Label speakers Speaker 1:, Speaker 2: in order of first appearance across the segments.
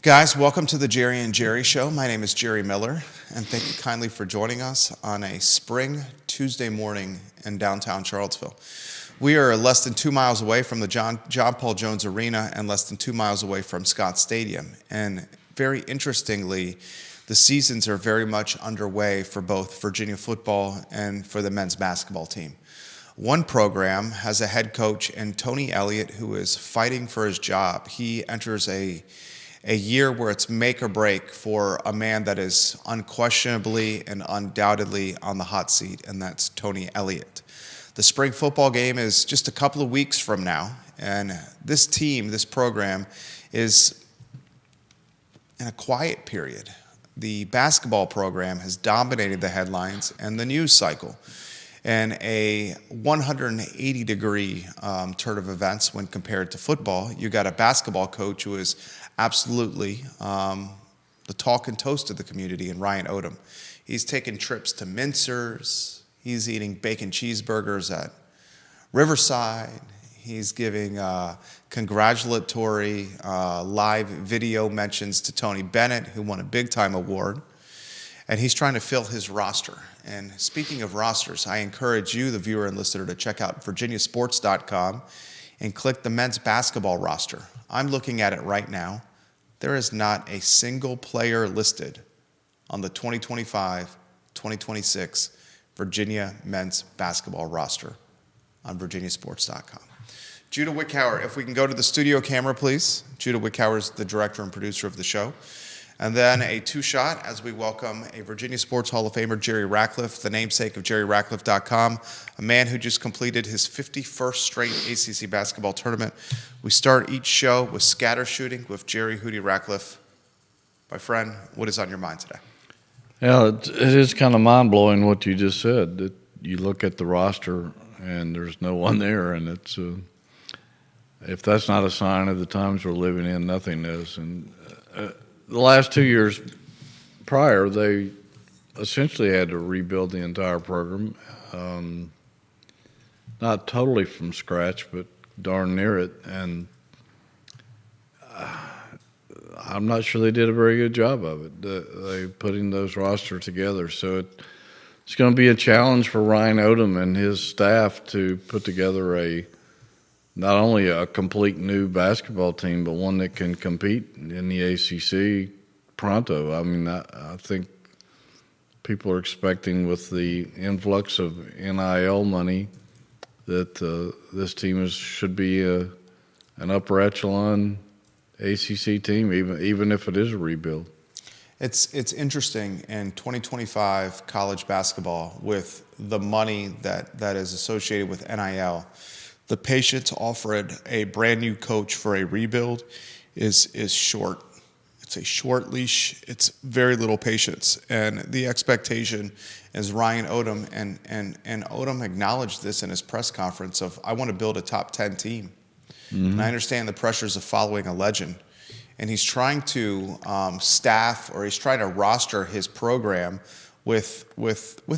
Speaker 1: Guys, welcome to the Jerry and Jerry Show. My name is Jerry Miller, and thank you kindly for joining us on a spring Tuesday morning in downtown Charlottesville. We are less than 2 miles away from the John Paul Jones Arena and less than 2 miles away from Scott Stadium. And very interestingly, the seasons are very much underway for both Virginia football and for the men's basketball team. One program has a head coach in Tony Elliott who is fighting for his job. He enters a year where it's make or break for a man that is unquestionably and undoubtedly on the hot seat, and that's Tony Elliott. The spring football game is just a couple of weeks from now, and this team, this program, is in a quiet period. The basketball program has dominated the headlines and the news cycle in a 180-degree turn of events when compared to football. You got a basketball coach who is absolutely the talk and toast of the community in Ryan Odom. He's taken trips to Mincers. He's eating bacon cheeseburgers at Riverside. He's giving congratulatory live video mentions to Tony Bennett, who won a big-time award. And he's trying to fill his roster. And speaking of rosters, I encourage you, the viewer and listener, to check out virginiasports.com and click the men's basketball roster. I'm looking at it right now. There is not a single player listed on the 2025-2026 Virginia men's basketball roster on virginiasports.com. Judah Wickhauer, if we can go to the studio camera, please. Judah Wickhauer is the director and producer of the show. And then a two-shot as we welcome a Virginia Sports Hall of Famer, Jerry Ratcliffe, the namesake of JerryRatcliffe.com, a man who just completed his 51st straight ACC basketball tournament. We start each show with scatter shooting with Jerry Hootie Ratcliffe. My friend, what is on your mind today?
Speaker 2: Yeah, it is kind of mind-blowing what you just said. That you look at the roster and there's no one there, and it's if that's not a sign of the times we're living in, nothing is. And the last 2 years prior, they essentially had to rebuild the entire program. Not totally from scratch, but darn near it. And I'm not sure they did a very good job of it, they putting those rosters together. So it's going to be a challenge for Ryan Odom and his staff to put together not only a complete new basketball team, but one that can compete in the ACC pronto. I mean, I think people are expecting with the influx of NIL money that this team should be an upper echelon ACC team, even if it is a rebuild.
Speaker 1: It's interesting in 2025 college basketball with the money that is associated with NIL. The patience offered a brand new coach for a rebuild is short. It's a short leash. It's very little patience. And the expectation is Ryan Odom, and Odom acknowledged this in his press conference of, I want to build a top 10 team. Mm-hmm. And I understand the pressures of following a legend. And he's trying to staff, or he's trying to roster his program with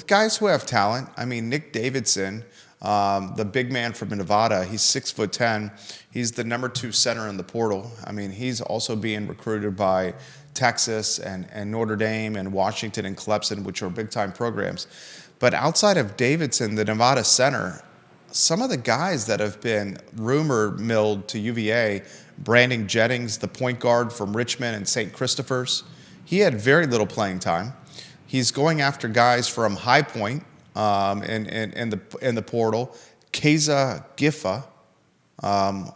Speaker 1: guys who have talent. I mean, Nick Davidson, the big man from Nevada, he's 6'10". He's the number 2 center in the portal. I mean, he's also being recruited by Texas and Notre Dame and Washington and Clemson, which are big-time programs. But outside of Davidson, the Nevada center, some of the guys that have been rumor milled to UVA, Brandon Jennings, the point guard from Richmond and St. Christopher's, he had very little playing time. He's going after guys from High Point, in the portal, Keza Giffa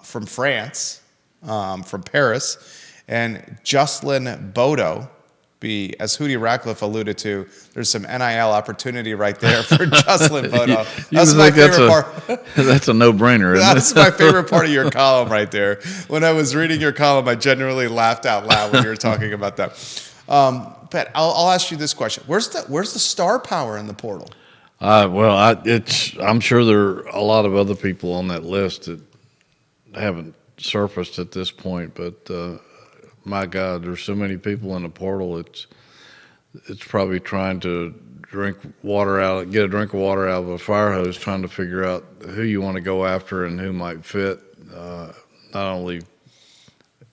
Speaker 1: from France, from Paris, and Jocelyn Bodo. As Hootie Ratcliffe alluded to, there's some NIL opportunity right there for Jocelyn Bodo. That's my favorite part.
Speaker 2: That's a no-brainer, isn't it?
Speaker 1: That's my favorite part of your column right there. When I was reading your column, I genuinely laughed out loud when you were talking about that. But I'll ask you this question: Where's the star power in the portal?
Speaker 2: I'm sure there are a lot of other people on that list that haven't surfaced at this point, but my God, there's so many people in the portal. It's probably trying to get a drink of water out of a fire hose, trying to figure out who you want to go after and who might fit, not only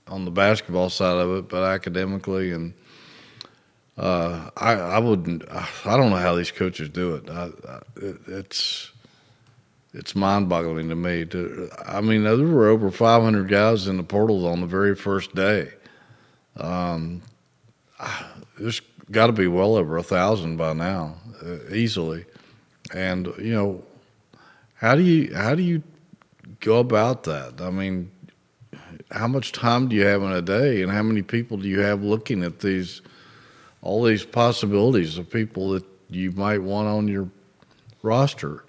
Speaker 2: on the basketball side of it, but academically. And I don't know how these coaches do it. It's mind-boggling to me. I mean, there were over 500 guys in the portal on the very first day. There's got to be well over 1,000 by now, easily. And how do you go about that? I mean, how much time do you have in a day, and how many people do you have looking at all these possibilities of people that you might want on your roster?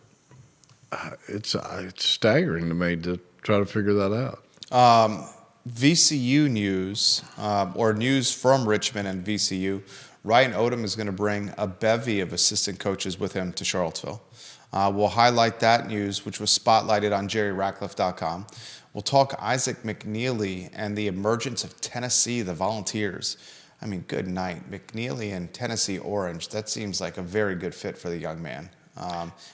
Speaker 2: It's staggering to me to try to figure that out.
Speaker 1: VCU news, or news from Richmond and VCU, Ryan Odom is going to bring a bevy of assistant coaches with him to Charlottesville. We'll highlight that news, which was spotlighted on JerryRatcliffe.com. We'll talk Isaac McNeely and the emergence of Tennessee, the Volunteers. I mean, good night. McNeely and Tennessee Orange, that seems like a very good fit for the young man,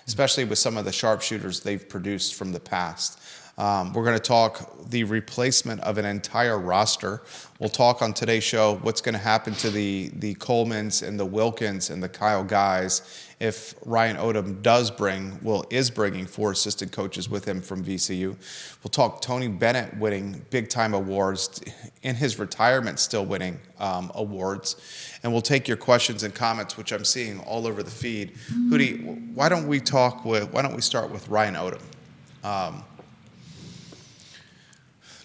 Speaker 1: especially with some of the sharpshooters they've produced from the past. We're going to talk the replacement of an entire roster. We'll talk on today's show what's going to happen to the Colemans and the Wilkins and the Kyle Guys if Ryan Odom is bringing 4 assistant coaches with him from VCU. We'll talk Tony Bennett winning big-time awards, in his retirement still winning awards. And we'll take your questions and comments, which I'm seeing all over the feed. Hootie, why don't we start with Ryan Odom?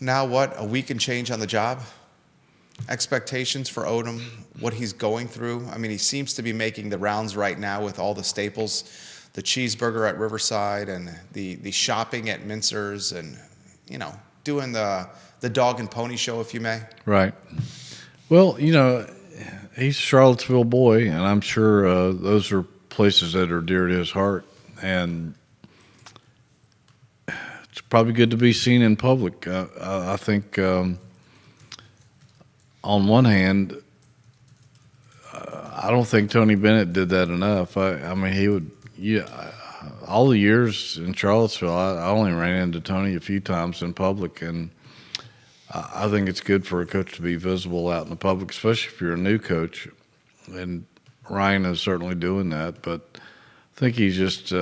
Speaker 1: Now what, a week and change on the job? Expectations for Odom, what he's going through. I mean, he seems to be making the rounds right now with all the staples, the cheeseburger at Riverside and the shopping at Mincer's and, doing the dog and pony show, if you may.
Speaker 2: Right. Well, he's a Charlottesville boy, and I'm sure those are places that are dear to his heart. And it's probably good to be seen in public. I think on one hand, I don't think Tony Bennett did that enough. I mean, he would. All the years in Charlottesville, I only ran into Tony a few times in public, and I think it's good for a coach to be visible out in the public, especially if you're a new coach. And Ryan is certainly doing that, but I think he's just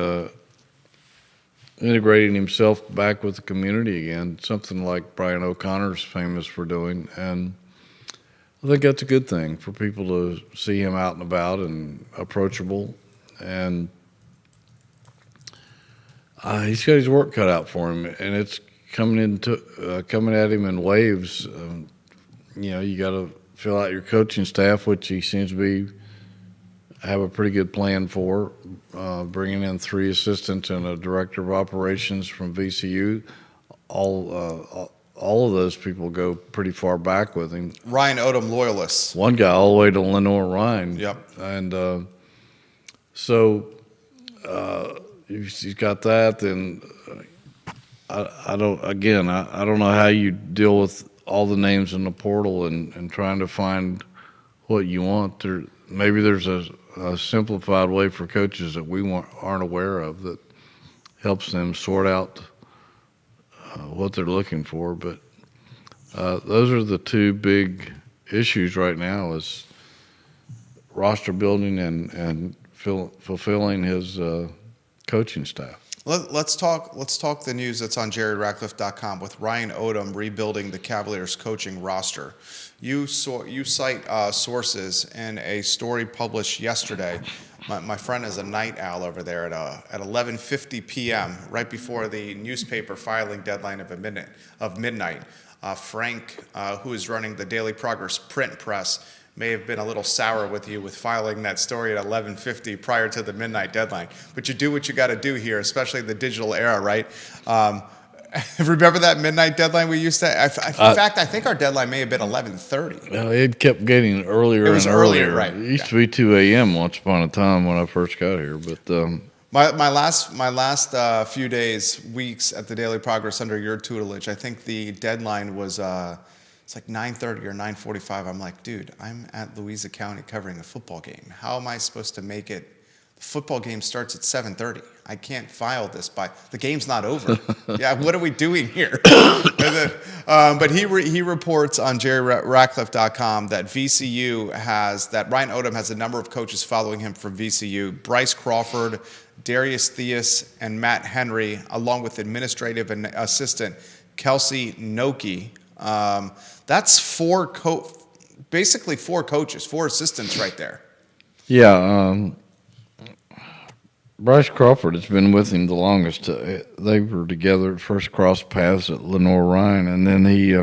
Speaker 2: integrating himself back with the community again, something like Brian O'Connor's famous for doing. And I think that's a good thing for people to see him out and about and approachable. And he's got his work cut out for him, and it's coming at him in waves. You got to fill out your coaching staff, which he seems to have a pretty good plan for, bringing in 3 assistants and a director of operations from VCU. All of those people go pretty far back with him.
Speaker 1: Ryan Odom loyalists.
Speaker 2: One guy all the way to Lenore Ryan.
Speaker 1: Yep.
Speaker 2: And so he's got that. Then I don't know how you deal with all the names in the portal and trying to find what you want. Maybe there's a simplified way for coaches that we aren't aware of that helps them sort out what they're looking for. But those are the 2 big issues right now: is roster building and fulfilling his coaching staff.
Speaker 1: Let's talk the news that's on JerryRatcliffe.com with Ryan Odom rebuilding the Cavaliers coaching roster. You cite sources in a story published yesterday. My friend is a night owl over there at 11:50 p.m. right before the newspaper filing deadline of midnight. Frank, who is running the Daily Progress print press, may have been a little sour with you with filing that story at 11:50 prior to the midnight deadline. But you do what you got to do here, especially in the digital era, right? Remember that midnight deadline we used to? In fact, I think our deadline may have been 11:30.
Speaker 2: It kept getting earlier.
Speaker 1: It was
Speaker 2: and
Speaker 1: earlier, right?
Speaker 2: It used to be 2 a.m. once upon a time when I first got here, but.
Speaker 1: My last few weeks at the Daily Progress under your tutelage, I think the deadline was it's like 9:30 or 9:45. I'm like, dude, I'm at Louisa County covering a football game. How am I supposed to make it football game starts at 7:30. I can't file this by the game's not over. Yeah, what are we doing here? But he reports on JerryRatcliffe.com that Ryan Odom has a number of coaches following him from VCU: Bryce Crawford, Darius Theus, and Matt Henry, along with administrative and assistant Kelsey Noki. That's basically four coaches, four assistants right there.
Speaker 2: Yeah, Bryce Crawford has been with him the longest. They were together, first crossed paths at Lenore Ryan, and then he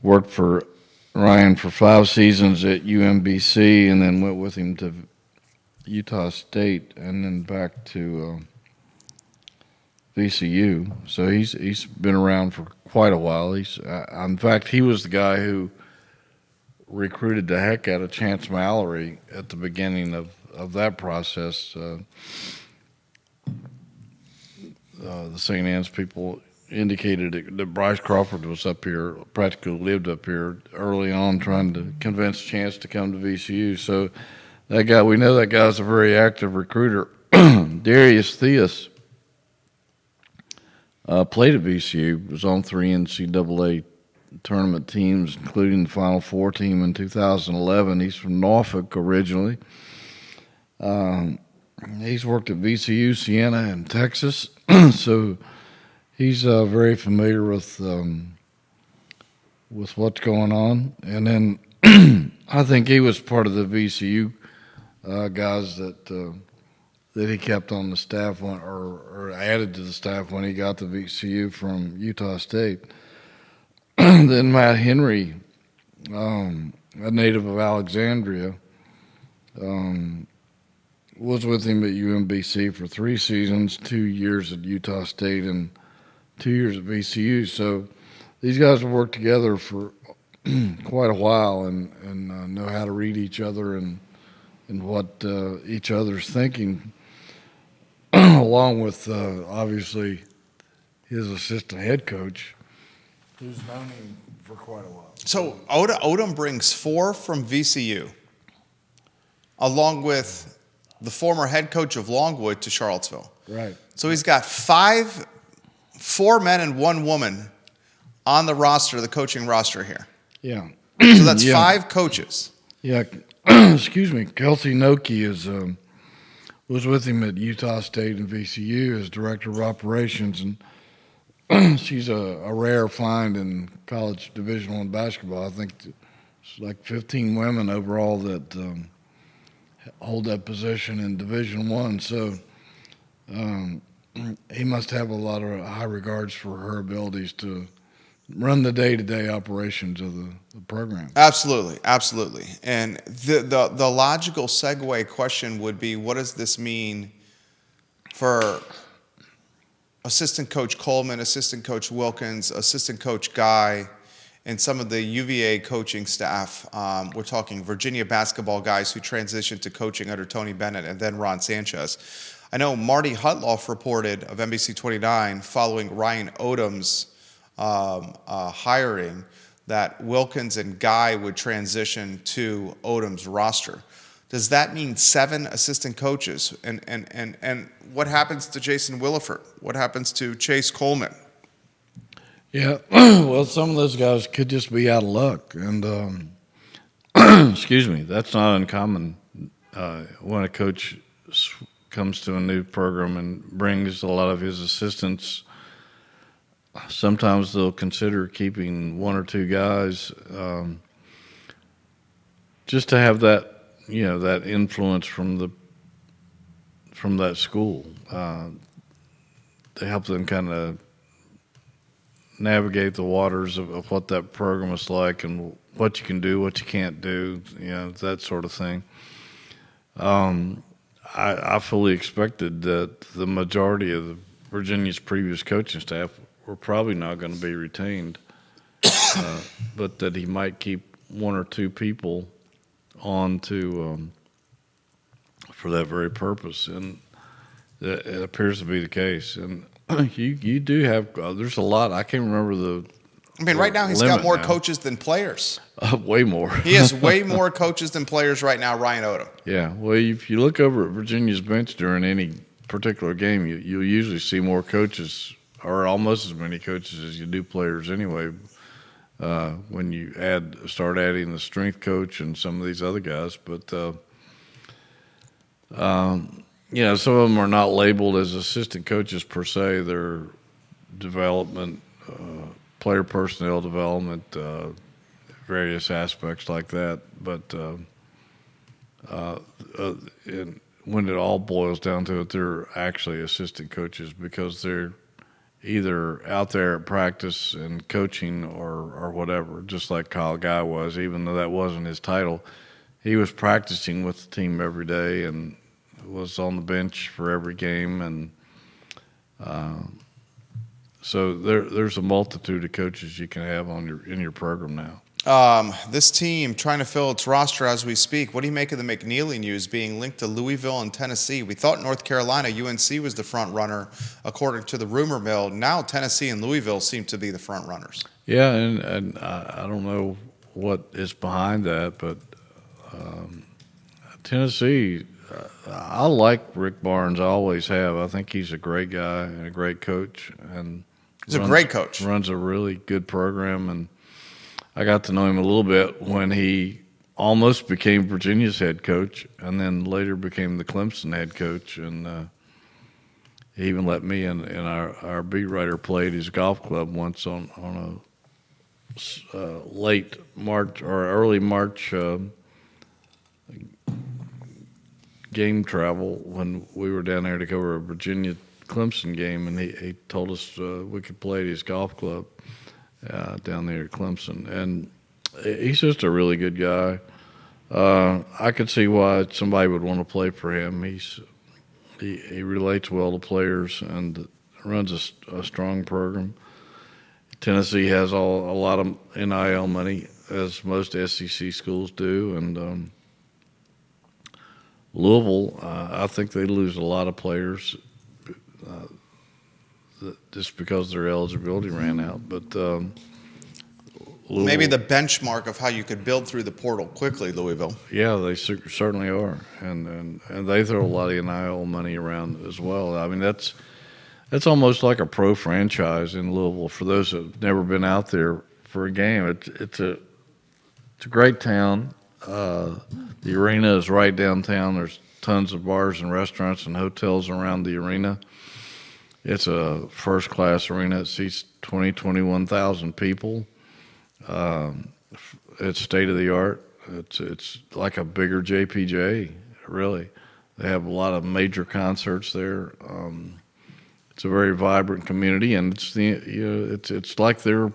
Speaker 2: worked for Ryan for 5 seasons at UMBC, and then went with him to Utah State, and then back to VCU. So he's been around for quite a while. In fact, he was the guy who recruited the heck out of Chance Mallory at the beginning of that process. The St. Anne's people indicated that Bryce Crawford was up here, practically lived up here early on, trying to convince Chance to come to VCU. So that guy, we know that guy's a very active recruiter. Darius Theus played at VCU, was on 3 NCAA tournament teams, including the Final Four team in 2011. He's from Norfolk originally. He's worked at VCU, Siena, and Texas, so he's very familiar with what's going on. And then I think he was part of the VCU guys that he kept on the staff or added to the staff when he got to VCU from Utah State. Then Matt Henry, a native of Alexandria, was with him at UMBC for 3 seasons, 2 years at Utah State and 2 years at VCU. So these guys have worked together for quite a while and know how to read each other and what each other's thinking, along with obviously his assistant head coach, who's known him for quite a while.
Speaker 1: So Odom brings 4 from VCU, along with the former head coach of Longwood, to Charlottesville.
Speaker 2: Right.
Speaker 1: So he's got 4 men and 1 woman on the roster, the coaching roster here.
Speaker 2: Yeah.
Speaker 1: So that's 5 coaches.
Speaker 2: Yeah. Excuse me. Kelsey Noki was with him at Utah State and VCU as director of operations, and she's a rare find in college Division I basketball. I think it's like 15 women overall that hold that position in Division I. So he must have a lot of high regards for her abilities to run the day-to-day operations of the program.
Speaker 1: Absolutely. And the logical segue question would be, what does this mean for assistant coach Coleman, assistant coach Wilkins, assistant coach Guy, and some of the UVA coaching staff? We're talking Virginia basketball guys who transitioned to coaching under Tony Bennett and then Ron Sanchez. I know Marty Hutloff reported of NBC 29 following Ryan Odom's hiring that Wilkins and Guy would transition to Odom's roster. Does that mean 7 assistant coaches? And what happens to Jason Williford? What happens to Chase Coleman?
Speaker 2: Yeah, well, some of those guys could just be out of luck. And, excuse me, that's not uncommon when a coach comes to a new program and brings a lot of his assistants. Sometimes they'll consider keeping 1 or 2 guys just to have that, that influence from that school to help them kind of navigate the waters of what that program is like and what you can do, what you can't do, that sort of thing. I fully expected that the majority of Virginia's previous coaching staff were probably not going to be retained, but that he might keep 1 or 2 people on for that very purpose, and it appears to be the case. And you do have there's a lot. I can't remember
Speaker 1: I mean, right now he's got more coaches than players.
Speaker 2: Way more.
Speaker 1: He has way more coaches than players right now, Ryan Odom.
Speaker 2: Yeah. Well, if you look over at Virginia's bench during any particular game, you'll usually see more coaches, or almost as many coaches as you do players anyway. When you start adding the strength coach and some of these other guys, but some of them are not labeled as assistant coaches per se. They're development, player personnel development, various aspects like that. But when it all boils down to it, they're actually assistant coaches because they're either out there at practice and coaching or whatever, just like Kyle Guy was, even though that wasn't his title. He was practicing with the team every day and was on the bench for every game. And so there's a multitude of coaches you can have in your program now.
Speaker 1: This team trying to fill its roster as we speak. What do you make of the McNeely news being linked to Louisville and Tennessee? We thought North Carolina, UNC was the front runner, according to the rumor mill. Now Tennessee and Louisville seem to be the front runners.
Speaker 2: Yeah, and I don't know what is behind that, but Tennessee, I like Rick Barnes. I always have. I think he's a great guy and a great coach. And
Speaker 1: he's a great coach.
Speaker 2: Runs a really good program, and I got to know him a little bit when he almost became Virginia's head coach and then later became the Clemson head coach. And he even let me and our beat writer play at his golf club once on a late March or early March game travel when we were down there to cover a Virginia Clemson game. And he told us we could play at his golf club down there at Clemson, and he's just a really good guy. I could see why somebody would want to play for him. He relates well to players and runs a strong program. Tennessee has a lot of NIL money, as most SEC schools do, and Louisville, I think they lose a lot of players just because their eligibility ran out. But
Speaker 1: maybe the benchmark of how you could build through the portal quickly, Louisville.
Speaker 2: Yeah, they certainly are, and they throw a lot of NIL money around as well. I mean, that's almost like a pro franchise in Louisville. For those that have never been out there for a game, it's a great town. The arena is right downtown. There's tons of bars and restaurants and hotels around the arena. It's a first-class arena. It seats 21,000 people. It's state-of-the-art. It's like a bigger JPJ, really. They have a lot of major concerts there. It's a very vibrant community, and it's like their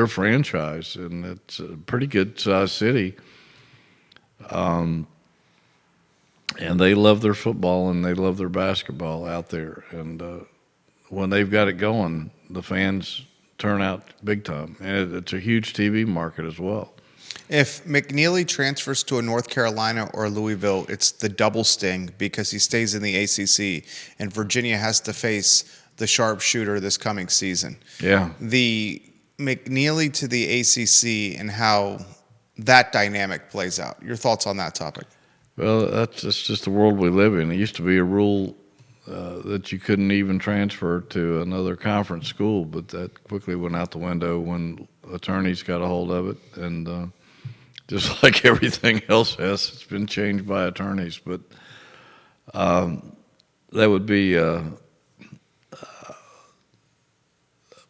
Speaker 2: franchise, and it's a pretty good-sized city. And they love their football and they love their basketball out there. And when they've got it going, the fans turn out big time. And it's a huge TV market as well.
Speaker 1: If McNeely transfers to a North Carolina or Louisville, it's the double sting because he stays in the ACC, and Virginia has to face the sharpshooter this coming season.
Speaker 2: Yeah.
Speaker 1: The McNeely to the ACC and how that dynamic plays out. Your thoughts on that topic?
Speaker 2: Well, that's just the world we live in. It used to be a rule that you couldn't even transfer to another conference school, but that quickly went out the window when attorneys got a hold of it. And just like everything else has, it's been changed by attorneys. But that would be a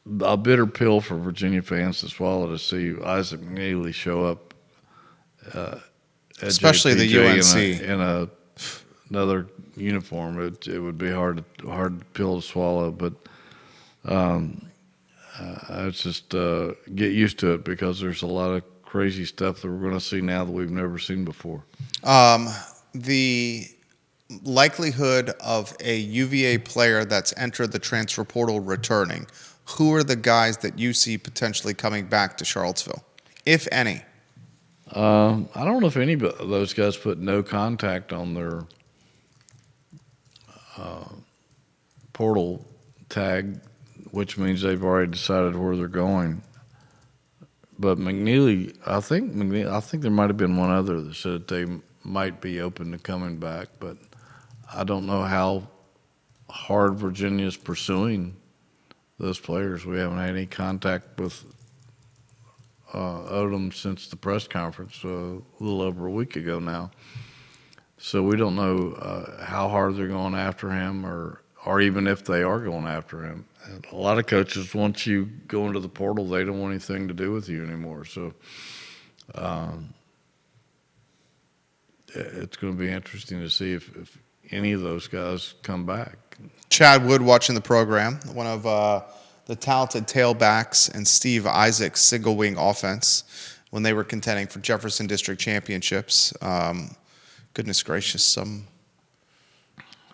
Speaker 2: bitter pill for Virginia fans to swallow to see Isaac McNeely show up.
Speaker 1: Especially the UNC
Speaker 2: in another uniform, it would be hard pill to swallow. But I just get used to it because there's a lot of crazy stuff that we're going to see now that we've never seen before.
Speaker 1: The likelihood of a UVA player that's entered the transfer portal returning. Who are the guys that you see potentially coming back to Charlottesville, if any?
Speaker 2: I don't know if any of those guys put no contact on their portal tag, which means they've already decided where they're going. But McNeely, I think there might have been one other that said they might be open to coming back, but I don't know how hard Virginia's pursuing those players. We haven't had any contact with Odom since the press conference a little over a week ago now. So we don't know how hard they're going after him, or even if they are going after him. And a lot of coaches, once you go into the portal, they don't want anything to do with you anymore. So it's going to be interesting to see if any of those guys come back.
Speaker 1: Chad Wood watching the program, one of the talented tailbacks in Steve Isaac's single wing offense when they were contending for Jefferson District championships. Goodness gracious, some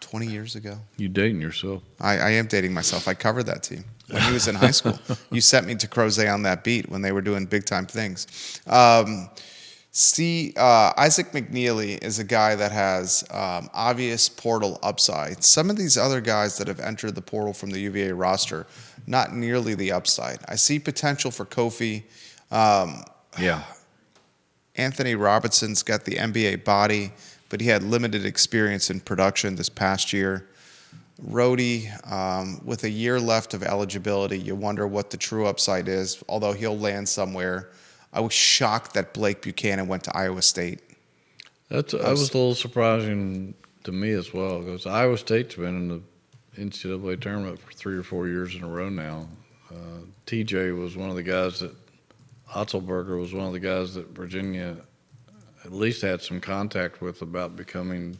Speaker 1: 20 years ago.
Speaker 2: You dating yourself.
Speaker 1: I am dating myself. I covered that team when he was in high school. You sent me to Crozet on that beat when they were doing big time things. Isaac McNeely is a guy that has obvious portal upside. Some of these other guys that have entered the portal from the UVA roster, not nearly the upside. I see potential for Kofi.
Speaker 2: Yeah.
Speaker 1: Anthony Robinson's got the NBA body, but he had limited experience in production this past year. Rhodey, with a year left of eligibility, you wonder what the true upside is, although he'll land somewhere. I was shocked that Blake Buchanan went to Iowa State.
Speaker 2: That was a little surprising to me as well, because Iowa State's been in the NCAA tournament for 3 or 4 years in a row now. TJ was one of the guys that Otzelberger was one of the guys that Virginia at least had some contact with about becoming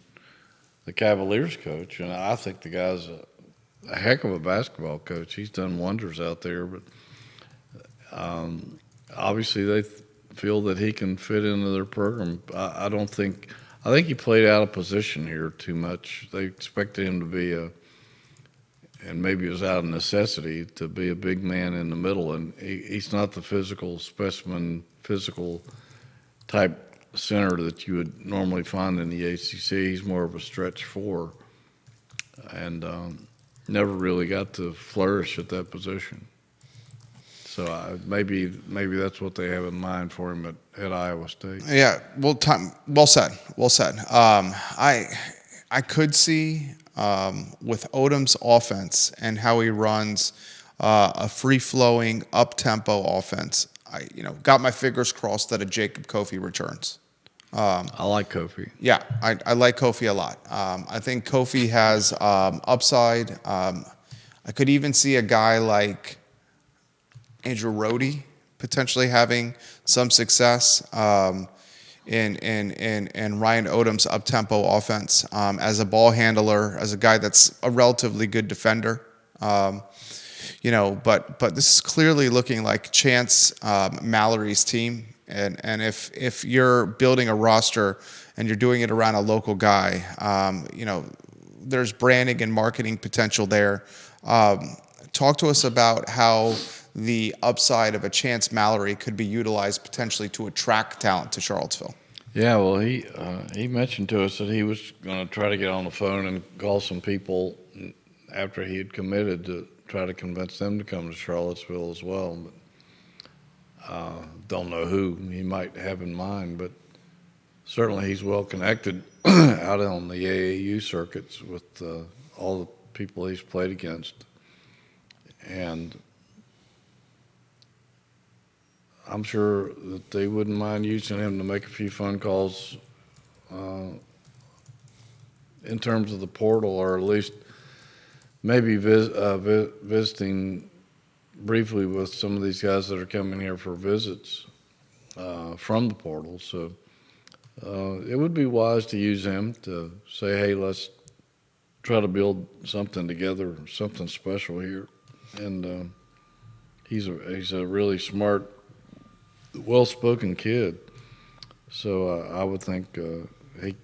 Speaker 2: the Cavaliers coach. And I think the guy's a heck of a basketball coach. He's done wonders out there. But obviously they feel that he can fit into their program. I think he played out of position here too much. They expected him to be and maybe it was out of necessity, to be a big man in the middle. And he's not the physical specimen, physical type center that you would normally find in the ACC. He's more of a stretch four, and never really got to flourish at that position. So maybe that's what they have in mind for him at Iowa State.
Speaker 1: Yeah, well said. I could see with Odom's offense and how he runs a free-flowing, up-tempo offense. I got my fingers crossed that a Jacob Kofi returns.
Speaker 2: I like Kofi.
Speaker 1: Yeah, I like Kofi a lot. I think Kofi has upside. I could even see a guy like Andrew Rhodey potentially having some success in Ryan Odom's up-tempo offense as a ball handler, as a guy that's a relatively good defender. But this is clearly looking like Chance Mallory's team. And if you're building a roster and you're doing it around a local guy, there's branding and marketing potential there. Talk to us about how the upside of a Chance Mallory could be utilized potentially to attract talent to Charlottesville.
Speaker 2: Yeah, well, he mentioned to us that he was going to try to get on the phone and call some people after he had committed to try to convince them to come to Charlottesville as well. But don't know who he might have in mind, but certainly he's well connected out on the AAU circuits with all the people he's played against. And I'm sure that they wouldn't mind using him to make a few phone calls in terms of the portal, or at least maybe visiting briefly with some of these guys that are coming here for visits from the portal. So it would be wise to use him to say, hey, let's try to build something together, something special here. And he's a really smart, well-spoken kid. So I would think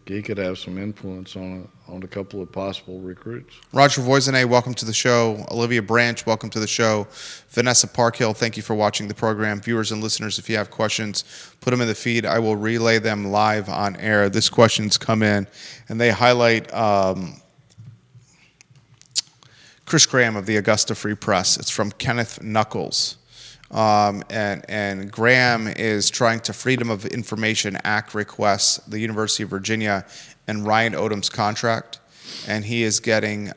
Speaker 2: he could have some influence on a couple of possible recruits.
Speaker 1: Roger Voisinay, welcome to the show. Olivia Branch, welcome to the show. Vanessa Parkhill, thank you for watching the program. Viewers and listeners, if you have questions, put them in the feed. I will relay them live on air. This question's come in, and they highlight Chris Graham of the Augusta Free Press. It's from Kenneth Knuckles. and Graham is trying to Freedom of Information Act request the University of Virginia and Ryan Odom's contract, and he is getting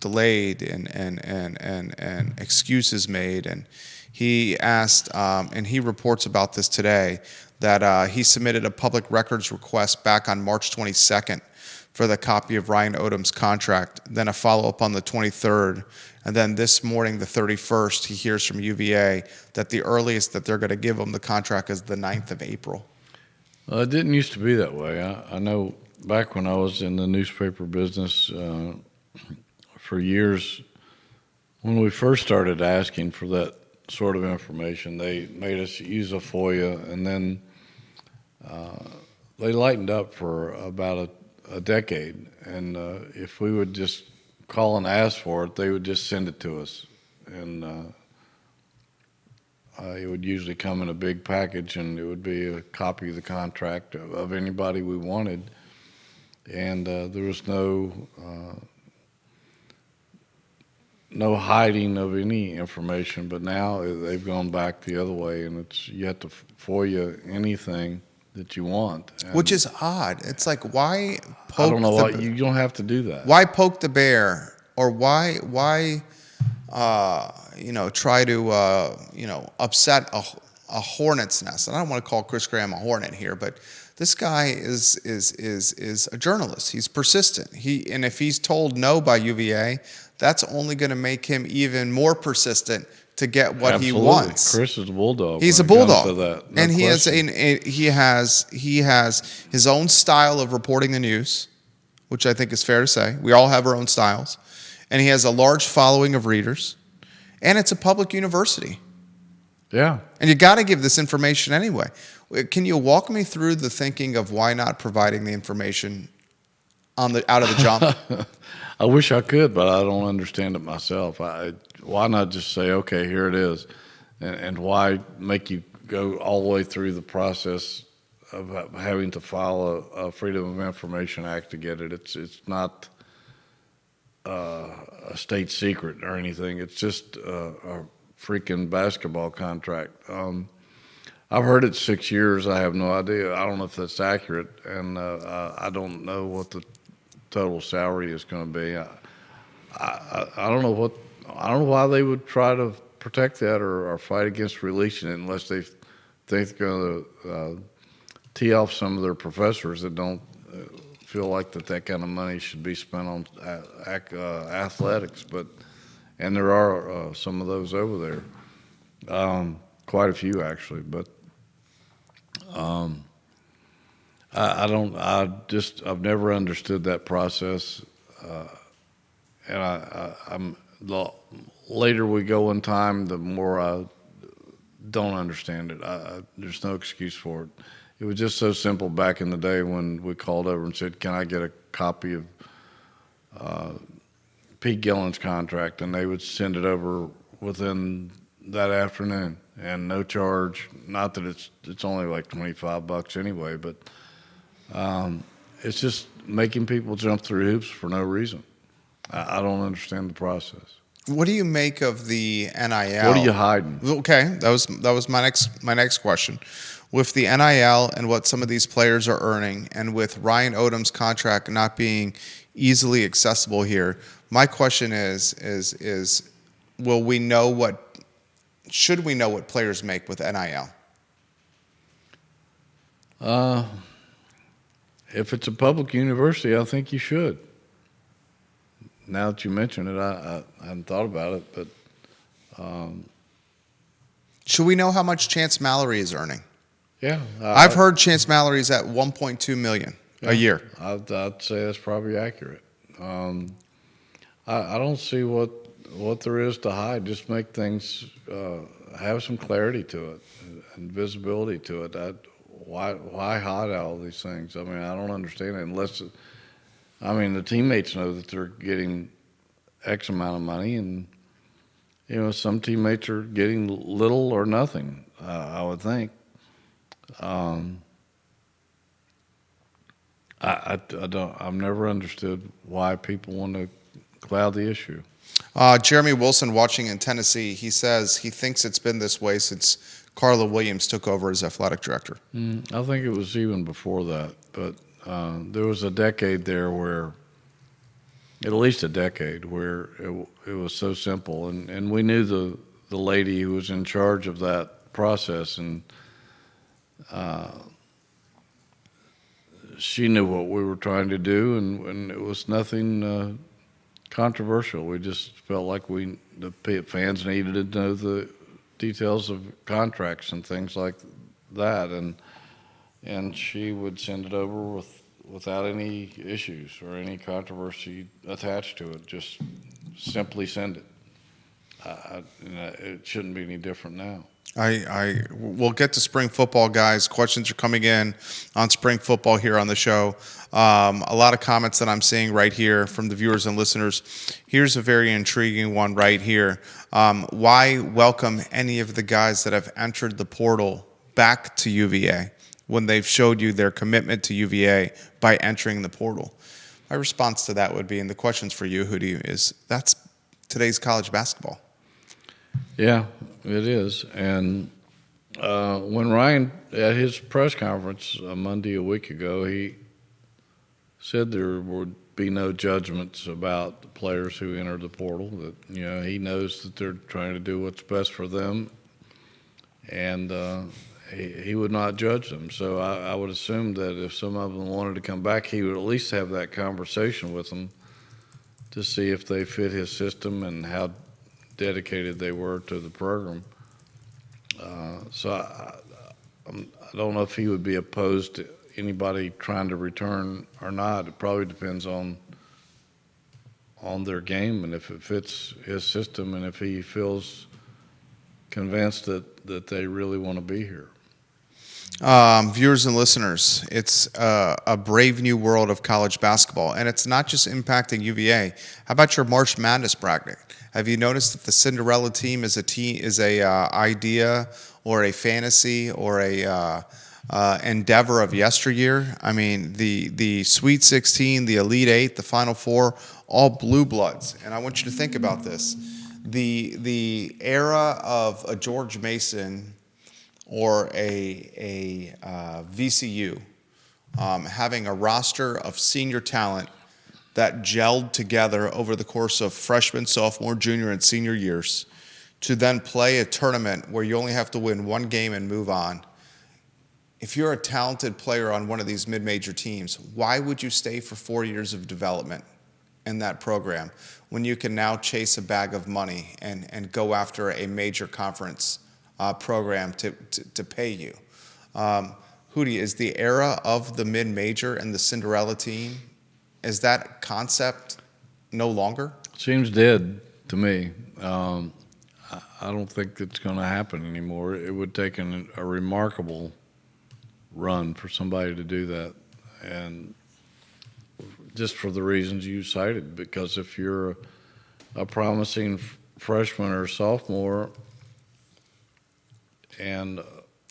Speaker 1: delayed and excuses made. And he asked, and he reports about this today, that he submitted a public records request back on March 22nd for the copy of Ryan Odom's contract, then a follow-up on the 23rd, and then this morning, the 31st, he hears from UVA that the earliest that they're going to give him the contract is the 9th of April.
Speaker 2: It didn't used to be that way. I know back when I was in the newspaper business for years, when we first started asking for that sort of information, they made us use a FOIA, and then they lightened up for about a decade. And if we would just call and ask for it, they would just send it to us. And it would usually come in a big package, and it would be a copy of the contract of anybody we wanted. And there was no hiding of any information. But now they've gone back the other way, and you have to FOIA anything that you want.
Speaker 1: Which is odd. It's like, why poke
Speaker 2: I don't know why you don't have to do that.
Speaker 1: Why poke the bear, or why try to upset a hornet's nest? And I don't want to call Chris Graham a hornet here, but this guy is a journalist. He's persistent. And if he's told no by UVA, that's only going to make him even more persistent to get what
Speaker 2: Absolutely.
Speaker 1: He wants.
Speaker 2: Chris is a bulldog.
Speaker 1: He's a bulldog, and he has his own style of reporting the news, which I think is fair to say. We all have our own styles, and he has a large following of readers, and it's a public university.
Speaker 2: Yeah,
Speaker 1: and you got to give this information anyway. Can you walk me through the thinking of why not providing the information out of the jump?
Speaker 2: I wish I could, but I don't understand it myself. Why not just say, okay, here it is, and why make you go all the way through the process of having to file a Freedom of Information Act to get it? It's not a state secret or anything. It's just a freaking basketball contract. I've heard it's 6 years. I have no idea. I don't know if that's accurate, and I don't know what the total salary is going to be. I don't know why they would try to protect that or fight against releasing it unless they think they're going to tee off some of their professors that don't feel like that kind of money should be spent on athletics. And there are some of those over there, quite a few actually. But I've never understood that process, and the later we go in time, the more I don't understand it. There's no excuse for it. It was just so simple back in the day when we called over and said, "Can I get a copy of Pete Gillen's contract?" And they would send it over within that afternoon, and no charge. Not that it's only like $25 anyway, but it's just making people jump through hoops for no reason. I don't understand the process.
Speaker 1: What do you make of the NIL?
Speaker 2: What are you hiding?
Speaker 1: Okay, that was my next question. With the NIL and what some of these players are earning, and with Ryan Odom's contract not being easily accessible here, my question is should we know what players make with NIL?
Speaker 2: If it's a public university, I think you should. Now that you mention it, I hadn't thought about it, but
Speaker 1: should we know how much Chance Mallory is earning?
Speaker 2: Yeah,
Speaker 1: I've heard Chance Mallory's at $1.2 million a year.
Speaker 2: I'd say that's probably accurate. I don't see what there is to hide. Just make things have some clarity to it and visibility to it. Why hide all these things? I mean, I don't understand it unless the teammates know that they're getting X amount of money, and some teammates are getting little or nothing. I would think. I've never understood why people want to cloud the issue.
Speaker 1: Jeremy Wilson, watching in Tennessee, he says he thinks it's been this way since Carla Williams took over as athletic director.
Speaker 2: I think it was even before that, but there was a decade there where, at least a decade, where it was so simple, and we knew the lady who was in charge of that process, and she knew what we were trying to do, and it was nothing controversial. We just felt like the fans needed to know the details of contracts and things like that, and she would send it over without any issues or any controversy attached to it. Just simply send it. It shouldn't be any different now.
Speaker 1: We'll get to spring football, guys. Questions are coming in on spring football here on the show. A lot of comments that I'm seeing right here from the viewers and listeners. Here's a very intriguing one right here. Why welcome any of the guys that have entered the portal back to UVA when they've showed you their commitment to UVA by entering the portal? My response to that would be, and the questions for you, Hootie, is that's today's college basketball.
Speaker 2: Yeah, it is. And when Ryan, at his press conference Monday a week ago, he said there would be no judgments about the players who enter the portal, that he knows that they're trying to do what's best for them, and he would not judge them. So I would assume that if some of them wanted to come back, he would at least have that conversation with them to see if they fit his system and how dedicated they were to the program. So I don't know if he would be opposed to anybody trying to return or not. It probably depends on their game and if it fits his system and if he feels convinced that they really want to be here.
Speaker 1: Viewers and listeners, it's a brave new world of college basketball, and it's not just impacting UVA. How about your March Madness bracket? Have you noticed that the Cinderella team is a idea or a fantasy or a endeavor of yesteryear? I mean, the Sweet 16, the Elite Eight, the Final Four, all blue bloods. And I want you to think about this: the era of a George Mason or a VCU having a roster of senior talent that gelled together over the course of freshman, sophomore, junior, and senior years to then play a tournament where you only have to win one game and move on. If you're a talented player on one of these mid-major teams, why would you stay for 4 years of development in that program when you can now chase a bag of money and go after a major conference program to pay you? Hootie, is the era of the mid-major and the Cinderella team, is that concept no longer?
Speaker 2: Seems dead to me. I don't think it's going to happen anymore. It would take a remarkable run for somebody to do that, and just for the reasons you cited, because if you're a promising freshman or sophomore and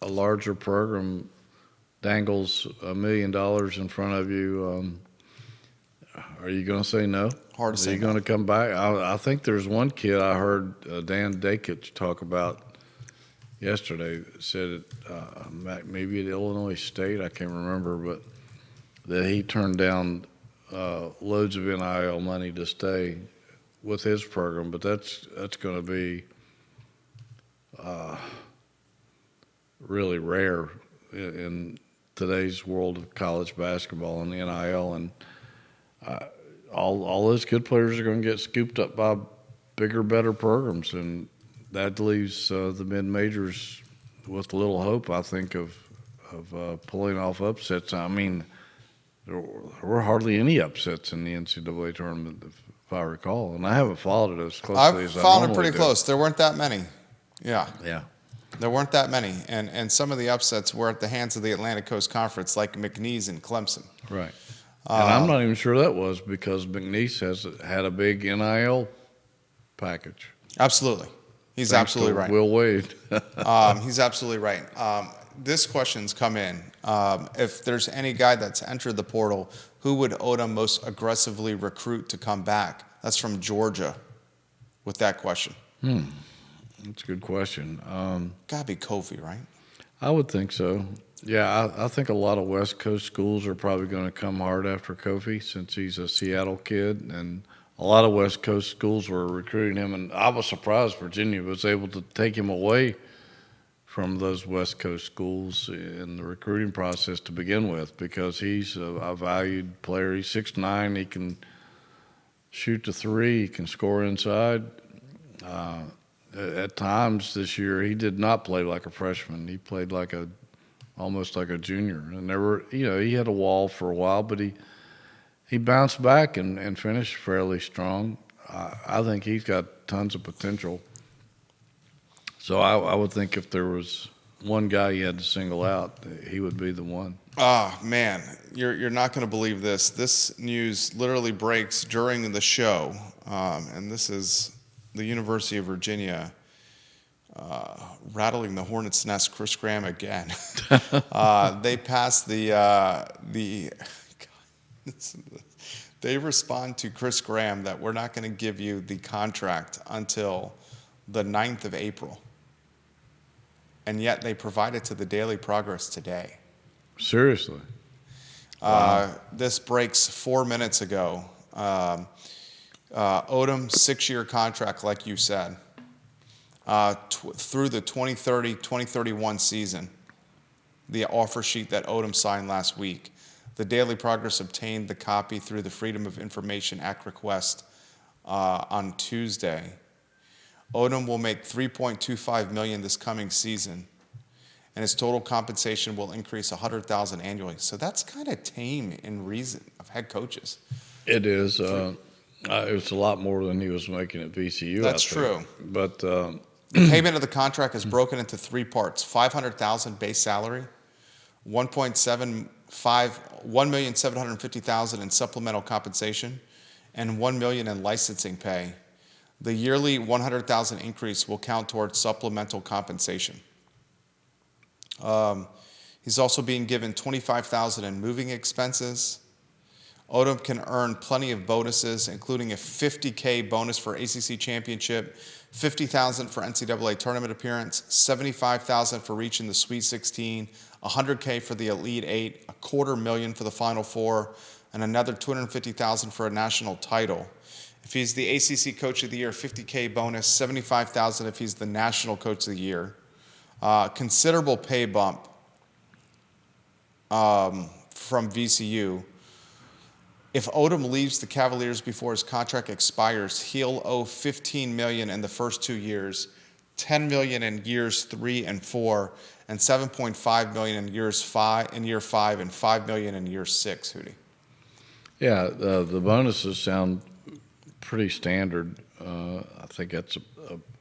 Speaker 2: a larger program dangles $1 million in front of you, are you going to say no?
Speaker 1: Hard to say no.
Speaker 2: Are you going to come back? I think there's one kid I heard Dan Dakich talk about yesterday, said maybe at Illinois State, I can't remember, but that he turned down loads of NIL money to stay with his program, but that's going to be really rare in today's world of college basketball and the NIL, and all those good players are going to get scooped up by bigger, better programs, and that leaves the mid-majors with little hope, I think, of pulling off upsets. I mean, there were hardly any upsets in the NCAA tournament, if I recall, and I haven't followed it as closely as I normally do.
Speaker 1: I've followed it pretty close. There weren't that many. Yeah. There weren't that many, and some of the upsets were at the hands of the Atlantic Coast Conference, like McNeely and Clemson.
Speaker 2: Right. And I'm not even sure that was because McNeely has had a big NIL package.
Speaker 1: Absolutely. He's
Speaker 2: Thanks
Speaker 1: absolutely
Speaker 2: to
Speaker 1: right.
Speaker 2: Will Wade.
Speaker 1: He's absolutely right. This question's come in. If there's any guy that's entered the portal, who would Odom most aggressively recruit to come back? That's from Georgia. with that question?
Speaker 2: That's a good question.
Speaker 1: Gotta be Kofi, right?
Speaker 2: I would think so. Yeah, I think a lot of West Coast schools are probably going to come hard after Kofi since he's a Seattle kid, and a lot of West Coast schools were recruiting him, and I was surprised Virginia was able to take him away from those West Coast schools in the recruiting process to begin with, because he's a valued player. He's 6'9", he can shoot the three, he can score inside. At times this year, he did not play like a freshman. He played almost like a junior. And he had a wall for a while, but he bounced back and finished fairly strong. I think he's got tons of potential. So I would think if there was one guy you had to single out, he would be the one.
Speaker 1: Oh, man, you're not going to believe this. This news literally breaks during the show, and this is the University of Virginia rattling the hornet's nest. Chris Graham again. They passed they respond to Chris Graham that we're not going to give you the contract until the 9th of April. And yet they provide it to the Daily Progress today.
Speaker 2: Seriously? Wow.
Speaker 1: This breaks 4 minutes ago. Odom, 6-year contract, like you said, through the 2030-2031 season. The offer sheet that Odom signed last week. The Daily Progress obtained the copy through the Freedom of Information Act request on Tuesday. Odom will make $3.25 million this coming season, and his total compensation will increase $100,000 annually. So that's kind of tame in reason of head coaches.
Speaker 2: It is. It's a lot more than he was making at VCU.
Speaker 1: That's true.
Speaker 2: But
Speaker 1: the payment of the contract is broken into 3 parts: $500,000 base salary, $1,750,000 in supplemental compensation, and $1 million in licensing pay. The yearly $100,000 increase will count towards supplemental compensation. He's also being given $25,000 in moving expenses. Odom can earn plenty of bonuses, including a $50K bonus for ACC championship, $50,000 for NCAA tournament appearance, $75,000 for reaching the Sweet 16, $100K for the Elite Eight, $250,000 for the Final Four, and another $250,000 for a national title. If he's the ACC Coach of the Year, $50K bonus, $75,000 if he's the National Coach of the Year. Considerable pay bump from VCU. If Odom leaves the Cavaliers before his contract expires, he'll owe $15 million in the first 2 years, $10 million in years 3 and 4, and $7.5 million in year 5, and $5 million in year 6. Hootie.
Speaker 2: Yeah, the bonuses sound pretty standard. I think that's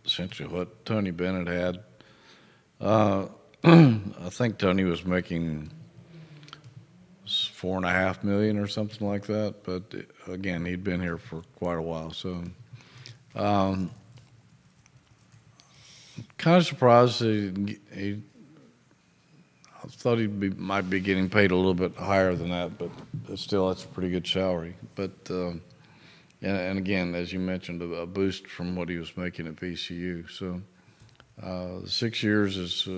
Speaker 2: essentially what Tony Bennett had. I think Tony was making $4.5 million or something like that. But again, he'd been here for quite a while, so kind of surprised he I thought might be getting paid a little bit higher than that, but still, that's a pretty good salary. But and again, as you mentioned, a boost from what he was making at VCU. So 6 years is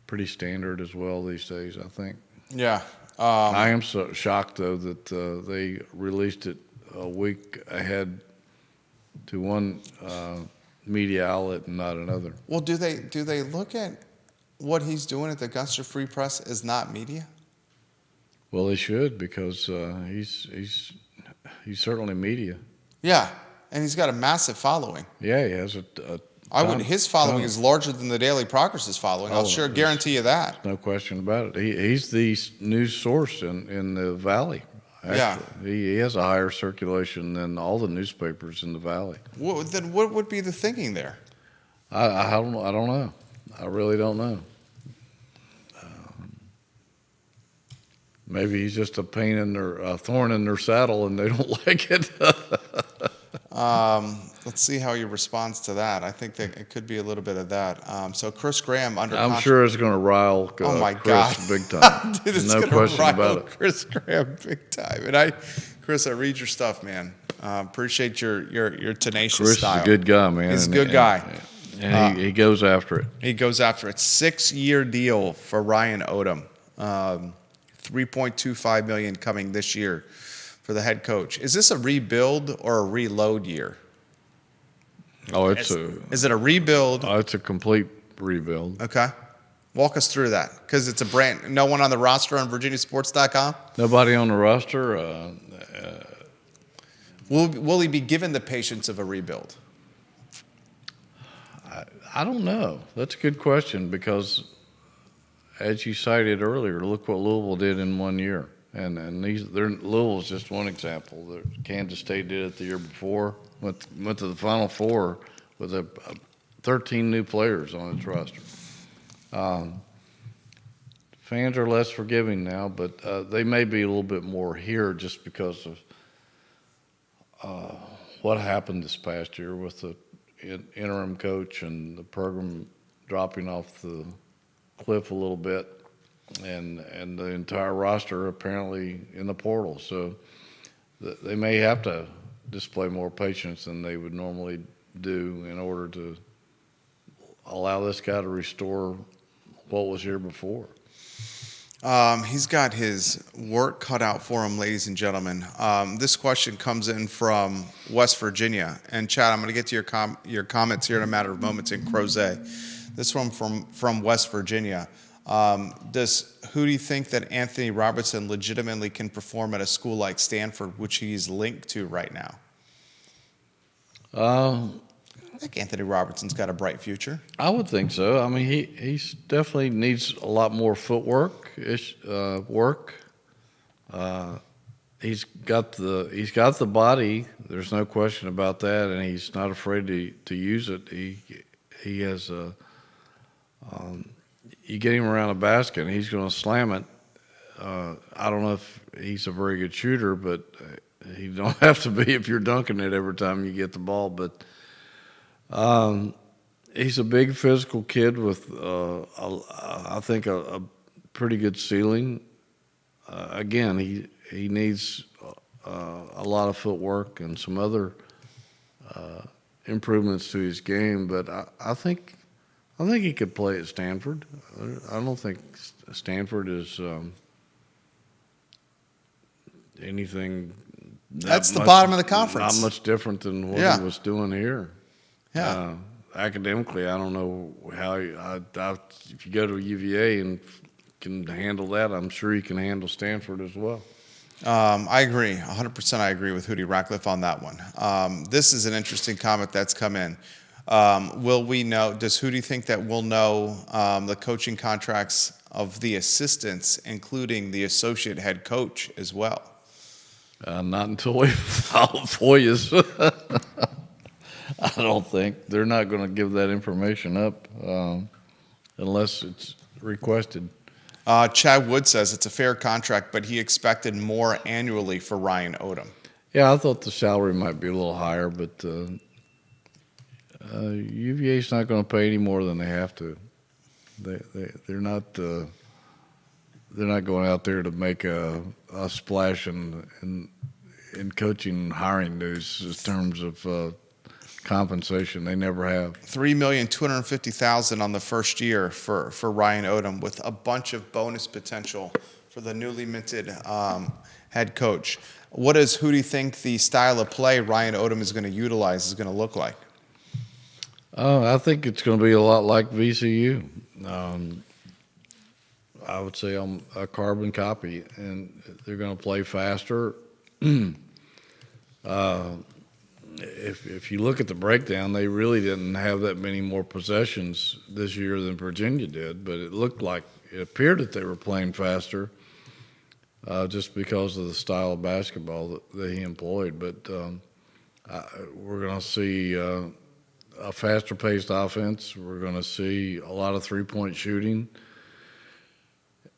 Speaker 2: pretty standard as well these days, I think.
Speaker 1: Yeah.
Speaker 2: I am so shocked though that they released it a week ahead to one media outlet and not another.
Speaker 1: Well, do they look at what he's doing at the Augusta Free Press as not media?
Speaker 2: Well, they should, because he's certainly media.
Speaker 1: Yeah, and he's got a massive following.
Speaker 2: Yeah, he has
Speaker 1: his following is larger than the Daily Progress's following. I'll sure guarantee you that.
Speaker 2: No question about it. He's the news source in the Valley. Actually.
Speaker 1: Yeah,
Speaker 2: he has a higher circulation than all the newspapers in the Valley.
Speaker 1: Then what would be the thinking there?
Speaker 2: I don't know. I really don't know. Maybe he's just a thorn in their saddle, and they don't like it.
Speaker 1: Let's see how he responds to that. I think that it could be a little bit of that. So Chris Graham
Speaker 2: I'm sure it's going to rile Chris
Speaker 1: God.
Speaker 2: big time.
Speaker 1: Dude, it's
Speaker 2: no question about it.
Speaker 1: Chris Graham big time. And Chris, I read your stuff, man. Appreciate your tenacious
Speaker 2: Chris
Speaker 1: style.
Speaker 2: is a good guy, man.
Speaker 1: He's a good guy.
Speaker 2: And he goes after it.
Speaker 1: He goes after it. 6-year deal for Ryan Odom. $3.25 million coming this year for the head coach. Is this a rebuild or a reload year?
Speaker 2: Oh,
Speaker 1: Is it a rebuild?
Speaker 2: It's a complete rebuild.
Speaker 1: Okay. Walk us through that, because it's no one on the roster on VirginiaSports.com?
Speaker 2: Nobody on the roster.
Speaker 1: Will he be given the patience of a rebuild?
Speaker 2: I don't know. That's a good question, because as you cited earlier, look what Louisville did in 1 year. And Louisville's just one example. Kansas State did it the year before, went to the Final Four with 13 new players on its roster. Fans are less forgiving now, but they may be a little bit more here just because of what happened this past year with the interim coach and the program dropping off the cliff a little bit, and the entire roster apparently in the portal. So they may have to display more patience than they would normally do in order to allow this guy to restore what was here before.
Speaker 1: He's got his work cut out for him, ladies and gentlemen. This question comes in from West Virginia. And, Chad, I'm going to get to your comments here in a matter of moments in Crozet. This one from West Virginia. Who do you think that Anthony Robertson legitimately can perform at a school like Stanford, which he's linked to right now? I think Anthony Robertson's got a bright future.
Speaker 2: I would think so. I mean, he definitely needs a lot more footwork. He's got the body. There's no question about that, and he's not afraid to use it. He has you get him around a basket, and he's going to slam it. I don't know if he's a very good shooter, but he don't have to be if you're dunking it every time you get the ball. But he's a big physical kid with, I think, a pretty good ceiling. Again, he needs a lot of footwork and some other improvements to his game. But I think he could play at Stanford. I don't think Stanford is anything.
Speaker 1: That's the bottom of the conference.
Speaker 2: Not much different than what he was doing here.
Speaker 1: Yeah.
Speaker 2: Academically, I don't know how. If you go to UVA and can handle that, I'm sure you can handle Stanford as well.
Speaker 1: I agree. 100% I agree with Hootie Ratcliffe on that one. This is an interesting comment that's come in. Will we know, does Hootie think that we'll know the coaching contracts of the assistants, including the associate head coach as well?
Speaker 2: Not until we file FOIAs. I don't think. They're not going to give that information up unless it's requested.
Speaker 1: Chad Wood says it's a fair contract, but he expected more annually for Ryan Odom.
Speaker 2: Yeah, I thought the salary might be a little higher, but UVA's not going to pay any more than they have to. They're not going out there to make a splash in coaching and hiring news in terms of compensation. They never have.
Speaker 1: $3,250,000 on the first year for Ryan Odom, with a bunch of bonus potential for the newly minted head coach. What does Hootie think the style of play Ryan Odom is going to utilize is going to look like?
Speaker 2: I think it's going to be a lot like VCU. I would say I'm a carbon copy, and they're going to play faster. If you look at the breakdown, they really didn't have that many more possessions this year than Virginia did, but it appeared that they were playing faster just because of the style of basketball that he employed. But we're going to see a faster-paced offense. We're going to see a lot of three-point shooting.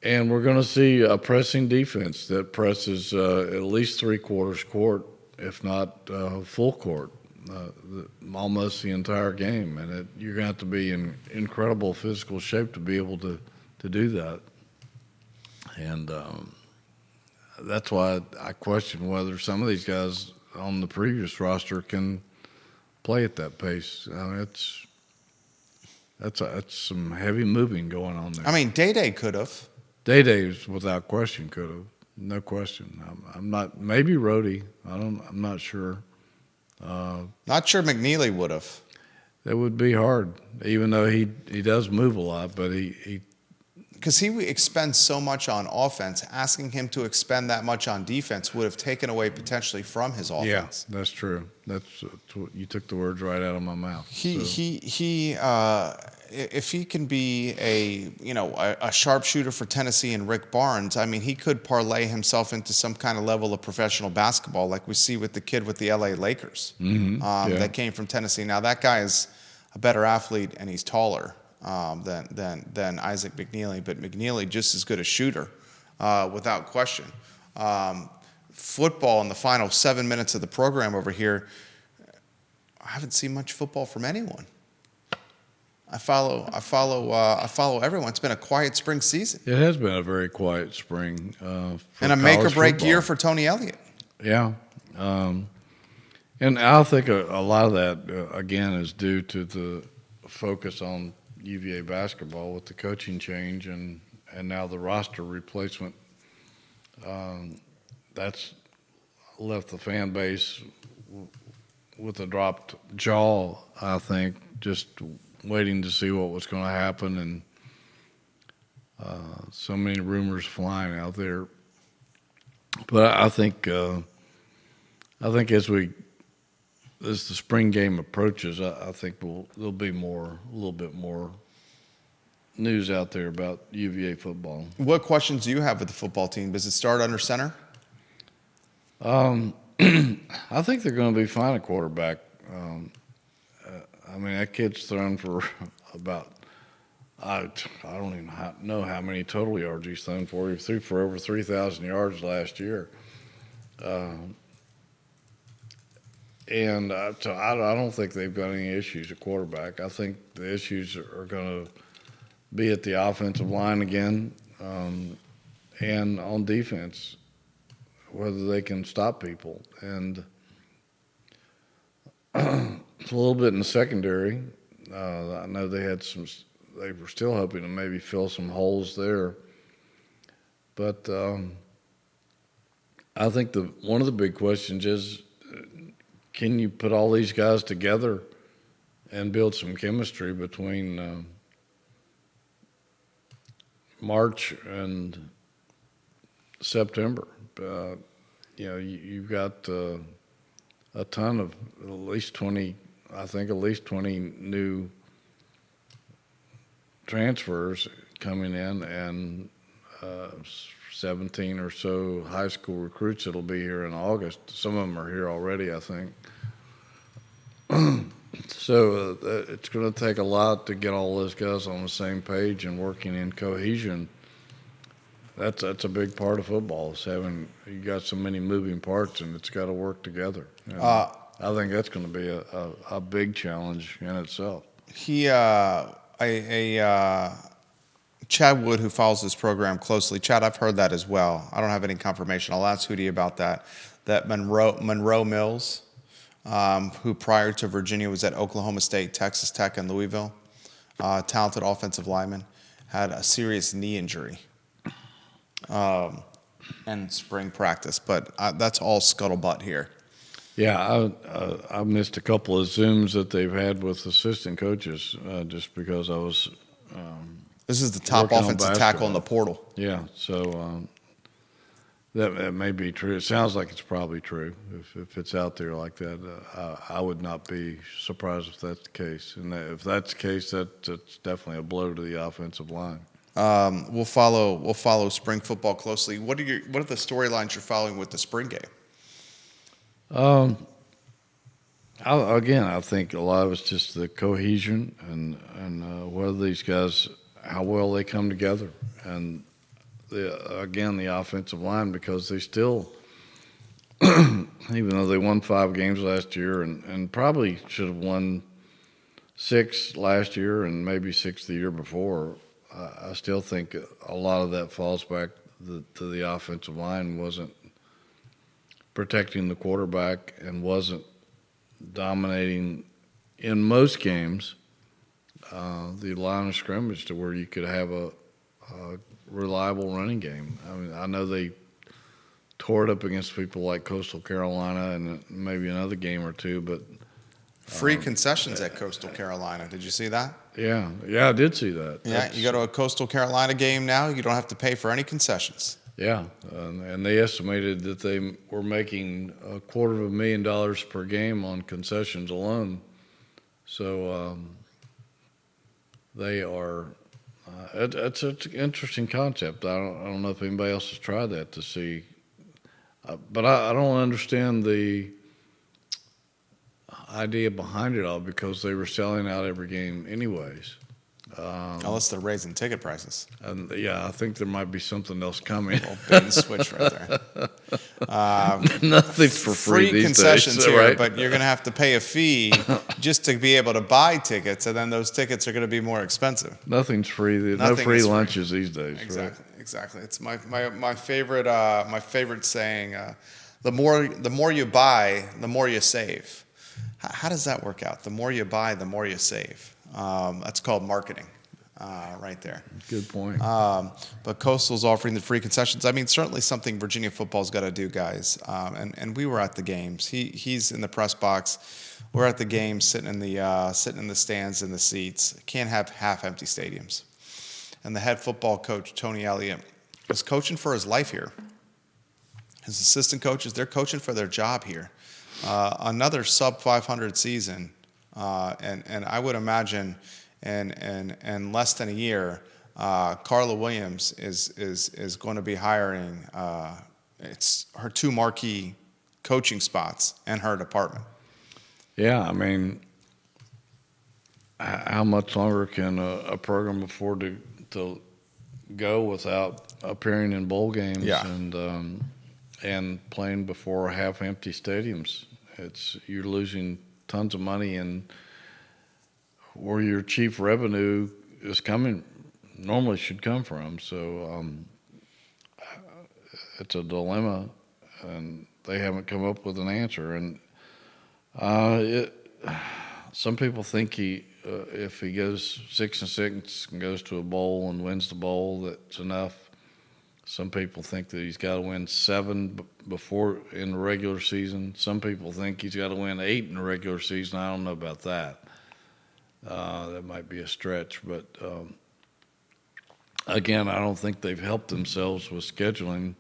Speaker 2: And we're going to see a pressing defense that presses at least three-quarters court, if not full court, almost the entire game. And you're going to have to be in incredible physical shape to be able to do that. And that's why I question whether some of these guys on the previous roster can play at that pace. I mean, that's some heavy moving going on there.
Speaker 1: I mean, Day could have.
Speaker 2: Day without question could have, no question. I'm not, maybe Rhodey. I'm not sure.
Speaker 1: Not sure McNeely would have.
Speaker 2: That would be hard, even though he does move a lot, but he
Speaker 1: because he expends so much on offense, asking him to expend that much on defense would have taken away potentially from his offense.
Speaker 2: Yeah, that's true. That's what, you took the words right out of my mouth.
Speaker 1: If he can be a sharpshooter for Tennessee and Rick Barnes, I mean, he could parlay himself into some kind of level of professional basketball, like we see with the kid with the LA Lakers that came from Tennessee. Now that guy is a better athlete and he's taller than Isaac McNeely, but McNeely just as good a shooter, without question. Football in the final 7 minutes of the program over here, I haven't seen much football from anyone. I follow everyone. It's been a quiet spring season.
Speaker 2: It has been a very quiet spring.
Speaker 1: And a make-or-break
Speaker 2: football.
Speaker 1: year for Tony Elliott.
Speaker 2: Yeah. And I think a lot of that, again, is due to the focus on UVA basketball with the coaching change and now the roster replacement. That's left the fan base with a dropped jaw, I think, just waiting to see what was going to happen, and so many rumors flying out there. But I think as the spring game approaches, I think there'll be a little bit more news out there about UVA football.
Speaker 1: What questions do you have with the football team? Does it start under center?
Speaker 2: I think they're going to be fine at quarterback. I mean, that kid's thrown for about, I don't even know how many total yards he's thrown for. He threw for over 3,000 yards last year. And so I don't think they've got any issues at quarterback. I think the issues are going to be at the offensive line again, and on defense, whether they can stop people. And a little bit in the secondary. I know they were still hoping to maybe fill some holes there. But I think one of the big questions is, can you put all these guys together and build some chemistry between March and September? You've got a ton of at least 20 new transfers coming in, and 17 or so high school recruits that'll be here in August. Some of them are here already, I think. So it's going to take a lot to get all those guys on the same page and working in cohesion. That's a big part of football, is you got so many moving parts and it's got to work together. I think that's going to be a big challenge in itself.
Speaker 1: Chad Wood, who follows this program closely. Chad, I've heard that as well. I don't have any confirmation. I'll ask Hootie about that. That Monroe Mills, who prior to Virginia was at Oklahoma State, Texas Tech, and Louisville, talented offensive lineman, had a serious knee injury in spring practice. But that's all scuttlebutt here.
Speaker 2: Yeah, I missed a couple of Zooms that they've had with assistant coaches just because I was
Speaker 1: this is the top offensive tackle in the portal.
Speaker 2: Yeah, so that may be true. It sounds like it's probably true. If it's out there like that, I would not be surprised if that's the case. And if that's the case, that's definitely a blow to the offensive line.
Speaker 1: We'll follow spring football closely. What are the storylines you're following with the spring game?
Speaker 2: I think a lot of it's just the cohesion and whether these guys, how well they come together, and the offensive line, because they still, even though they won 5 games last year and probably should have won 6 last year and maybe 6 the year before, I still think a lot of that falls back to the offensive line wasn't protecting the quarterback and wasn't dominating in most games the line of scrimmage to where you could have a reliable running game. I mean, I know they tore it up against people like Coastal Carolina and maybe another game or two, but
Speaker 1: free concessions at Coastal Carolina. Did you see that?
Speaker 2: Yeah, I did see that.
Speaker 1: Yeah, you go to a Coastal Carolina game now, you don't have to pay for any concessions.
Speaker 2: Yeah, and they estimated that they were making $250,000 per game on concessions alone. So they are. It's an interesting concept. I don't know if anybody else has tried that to see, but I don't understand the idea behind it all because they were selling out every game anyways.
Speaker 1: Unless they're raising ticket prices.
Speaker 2: And I think there might be something else coming.
Speaker 1: Well, bait and switch right there.
Speaker 2: Nothing's for free these
Speaker 1: concessions
Speaker 2: days,
Speaker 1: here,
Speaker 2: right?
Speaker 1: but you're going to have to pay a fee just to be able to buy tickets, and then those tickets are going to be more expensive.
Speaker 2: Nothing's free. No
Speaker 1: Nothing
Speaker 2: free
Speaker 1: is free.
Speaker 2: lunches these days.
Speaker 1: Exactly,
Speaker 2: right?
Speaker 1: exactly. It's my favorite saying. The more you buy, the more you save. How does that work out? The more you buy, the more you save. That's called marketing, right there.
Speaker 2: Good point.
Speaker 1: But Coastal's offering the free concessions. I mean, certainly something Virginia football's got to do, guys. And we were at the games. He's in the press box. We're at the games, sitting in the stands in the seats. Can't have half-empty stadiums. And the head football coach, Tony Elliott, was coaching for his life here. His assistant coaches, they're coaching for their job here. Another sub 500 season, and I would imagine in less than a year, Carla Williams is going to be hiring it's her 2 marquee coaching spots in her department.
Speaker 2: Yeah, I mean, how much longer can a program afford to go without appearing in bowl games and playing before half-empty stadiums? You're losing tons of money, and where your chief revenue is coming normally should come from. So it's a dilemma, and they haven't come up with an answer. And some people think if he goes 6-6 and goes to a bowl and wins the bowl, that's enough. Some people think that he's got to win 7 before in the regular season. Some people think he's got to win 8 in the regular season. I don't know about that. That might be a stretch, but again, I don't think they've helped themselves with scheduling.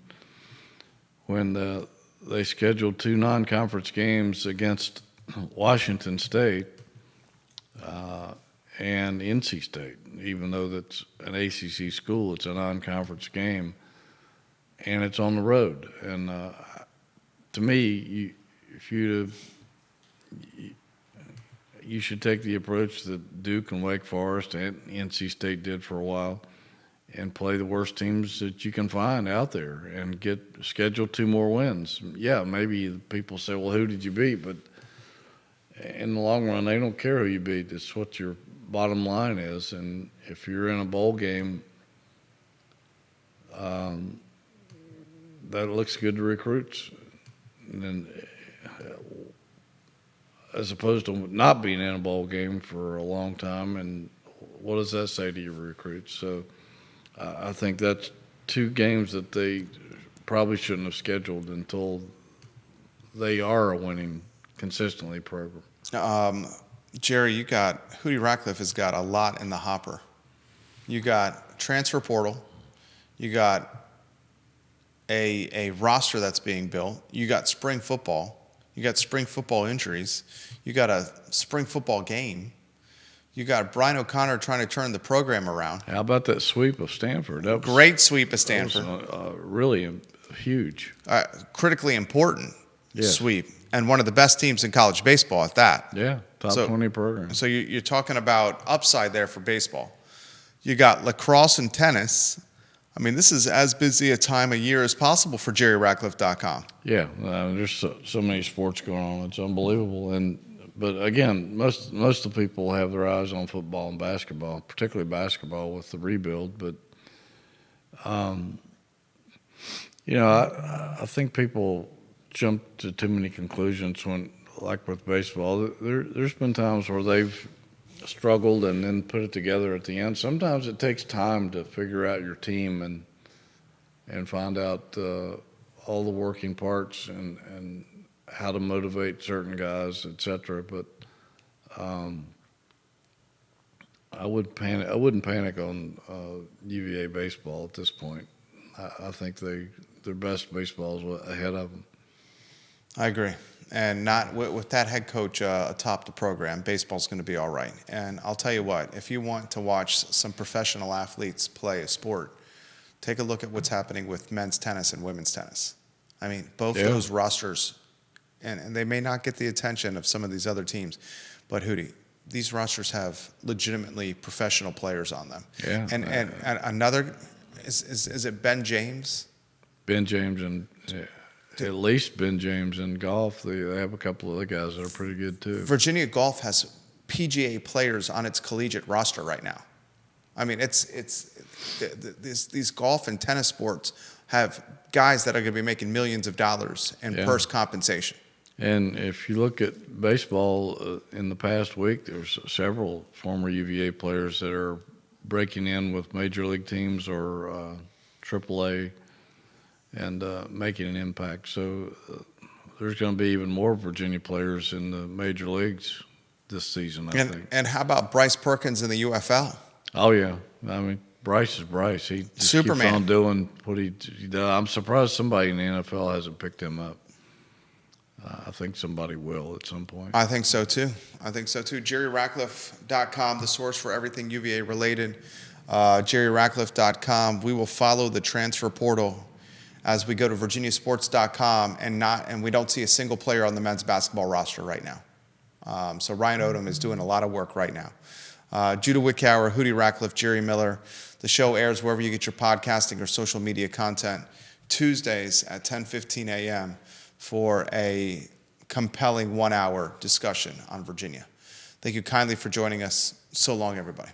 Speaker 2: When they scheduled 2 non-conference games against Washington State and NC State, even though that's an ACC school, it's a non-conference game. And it's on the road. And to me, you should take the approach that Duke and Wake Forest and NC State did for a while, and play the worst teams that you can find out there and schedule 2 more wins. Yeah, maybe people say, well, who did you beat? But in the long run, they don't care who you beat. It's what your bottom line is. And if you're in a bowl game, that looks good to recruits, and then, as opposed to not being in a bowl game for a long time. And what does that say to your recruits? So I think that's 2 games that they probably shouldn't have scheduled until they are a winning, consistently program.
Speaker 1: Jerry, Hootie Ratcliffe has got a lot in the hopper. You got transfer portal. You got a roster that's being built. You got spring football. You got spring football injuries. You got a spring football game. You got Brian O'Connor trying to turn the program around.
Speaker 2: How about that sweep of Stanford? That was,
Speaker 1: great sweep of Stanford.
Speaker 2: That was, really huge.
Speaker 1: Critically important sweep. And one of the best teams in college baseball at that.
Speaker 2: Yeah, top 20 program.
Speaker 1: So you're talking about upside there for baseball. You got lacrosse and tennis. I mean, this is as busy a time of year as possible for JerryRatcliffe.com.
Speaker 2: Yeah, there's so many sports going on. It's unbelievable. But again, most of the people have their eyes on football and basketball, particularly basketball with the rebuild. But, I think people jump to too many conclusions when, like with baseball, there's been times where they've struggled and then put it together at the end. Sometimes it takes time to figure out your team and find out all the working parts and how to motivate certain guys, etc. But I wouldn't panic on UVA baseball at this point. I think their best baseball is ahead of them.
Speaker 1: I agree. And not with that head coach atop the program, baseball's going to be all right. And I'll tell you what, if you want to watch some professional athletes play a sport, take a look at what's happening with men's tennis and women's tennis. I mean, both those rosters, and they may not get the attention of some of these other teams, but Hootie, these rosters have legitimately professional players on them.
Speaker 2: Yeah.
Speaker 1: And another, is it Ben James?
Speaker 2: Ben James and at least Ben James in golf. They have a couple of other guys that are pretty good too.
Speaker 1: Virginia Golf has PGA players on its collegiate roster right now. I mean, these golf and tennis sports have guys that are going to be making millions of dollars in purse compensation.
Speaker 2: And if you look at baseball, in the past week, there's several former UVA players that are breaking in with major league teams or AAA and making an impact. So there's going to be even more Virginia players in the major leagues this season, I think.
Speaker 1: And how about Bryce Perkins in the UFL?
Speaker 2: Oh, yeah. I mean, Bryce is Bryce. He just
Speaker 1: Superman.
Speaker 2: keeps on doing what he does. I'm surprised somebody in the NFL hasn't picked him up. I think somebody will at some point.
Speaker 1: I think so, too. JerryRatcliffe.com, the source for everything UVA related. JerryRatcliffe.com. We will follow the transfer portal as we go to VirginiaSports.com and we don't see a single player on the men's basketball roster right now. So Ryan Odom is doing a lot of work right now. Judah Wickower, Hootie Ratcliffe, Jerry Miller. The show airs wherever you get your podcasting or social media content Tuesdays at 10:15 a.m. for a compelling 1-hour discussion on Virginia. Thank you kindly for joining us. So long, everybody.